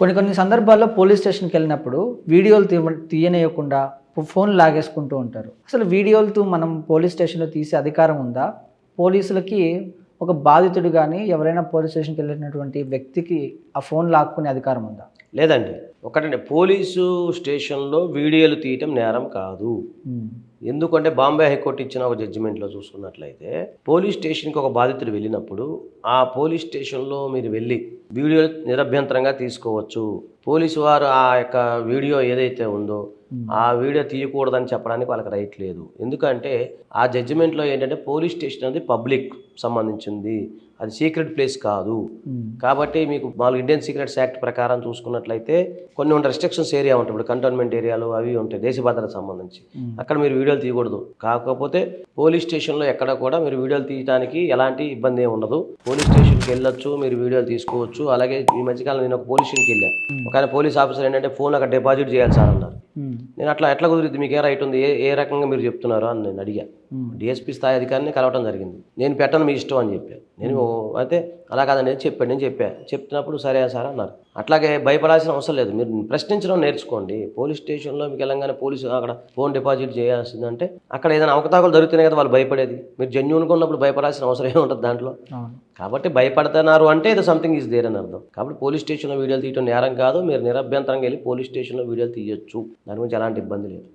కొన్ని సందర్భాల్లో పోలీస్ స్టేషన్కి వెళ్ళినప్పుడు వీడియోలు తీయనివ్వకుండా ఫోన్ లాగేసుకుంటూ ఉంటారు. అసలు వీడియోలతో మనం పోలీస్ స్టేషన్లో తీసే అధికారం ఉందా? పోలీసులకి ఒక బాధితుడు కానీ ఎవరైనా పోలీస్ స్టేషన్కి వెళ్ళినటువంటి వ్యక్తికి ఆ ఫోన్ లాక్కునే అధికారం ఉందా? లేదండి. ఒకటండి, పోలీసు స్టేషన్లో వీడియోలు తీయటం నేరం కాదు. ఎందుకంటే బాంబే హైకోర్టు ఇచ్చిన ఒక జడ్జిమెంట్లో చూసుకున్నట్లయితే పోలీస్ స్టేషన్కి ఒక బాధితుడు వెళ్ళినప్పుడు ఆ పోలీస్ స్టేషన్లో మీరు వెళ్ళి వీడియో నిరభ్యంతరంగా తీసుకోవచ్చు. పోలీసు వారు ఆ యొక్క వీడియో ఏదైతే ఉందో ఆ వీడియో తీయకూడదని చెప్పడానికి వాళ్ళకి రైట్ లేదు. ఎందుకంటే ఆ జడ్జిమెంట్లో ఏంటంటే పోలీస్ స్టేషన్ అనేది పబ్లిక్ సంబంధించింది, అది సీక్రెట్ ప్లేస్ కాదు. కాబట్టి మీకు మామూలు ఇండియన్ సీక్రెట్స్ యాక్ట్ ప్రకారం చూసుకున్నట్లయితే కొన్ని రెస్ట్రిక్షన్స్ ఏరియా ఉంటాయి. ఇప్పుడు కంటోన్మెంట్ ఏరియాలు అవి ఉంటాయి దేశ భద్రతకు సంబంధించి, అక్కడ మీరు వీడియోలు తీయకూడదు. కాకపోతే పోలీస్ స్టేషన్లో ఎక్కడ కూడా మీరు వీడియోలు తీయడానికి ఎలాంటి ఇబ్బంది ఏమి ఉండదు. పోలీస్ స్టేషన్కి వెళ్ళొచ్చు, మీరు వీడియోలు తీసుకోవచ్చు. అలాగే ఈ మధ్యకాలం నేను ఒక పోలీస్ స్టేషన్కి వెళ్ళాను. ఒక ఆయన పోలీస్ ఆఫీసర్ ఏంటంటే ఫోన్ అక్కడ డిపాజిట్ చేయాలి సార్ అన్నారు. నేను ఎట్లా కుదిరిద్ది, మీకు ఏ రైట్ ఉంది, ఏ రకంగా మీరు చెప్తున్నారు అని నేను అడిగా. డిఎస్పీ స్థాయి అధికారిని కలవటం జరిగింది. నేను పెట్టను, మీ ఇష్టం అని చెప్పాను. నేను అయితే అలా కాదని నేను చెప్తున్నప్పుడు సరే సార్ అన్నారు. అట్లాగే భయపడాల్సిన అవసరం లేదు, మీరు ప్రశ్నించడం నేర్చుకోండి. పోలీస్ స్టేషన్లో మీకు వెళ్ళంగానే పోలీసు అక్కడ ఫోన్ డిపాజిట్ చేయాల్సిందంటే అక్కడ ఏదైనా అవకతవకలు జరుగుతున్నాయి కదా వాళ్ళు భయపడేది. మీరు జెన్యూన్గా ఉన్నప్పుడు భయపడాల్సిన అవసరం ఏముంటుంది దాంట్లో. కాబట్టి భయపడుతున్నారు అంటే ఇది సంథింగ్ ఈజ్ దేర్ అని అర్థం. కాబట్టి పోలీస్ స్టేషన్లో వీడియోలు తీయడం నేరం కాదు. మీరు నిరభ్యంతరంగా వెళ్ళి పోలీస్ స్టేషన్లో వీడియోలు తీయొచ్చు, దాని గురించి ఎలాంటి ఇబ్బంది లేదు.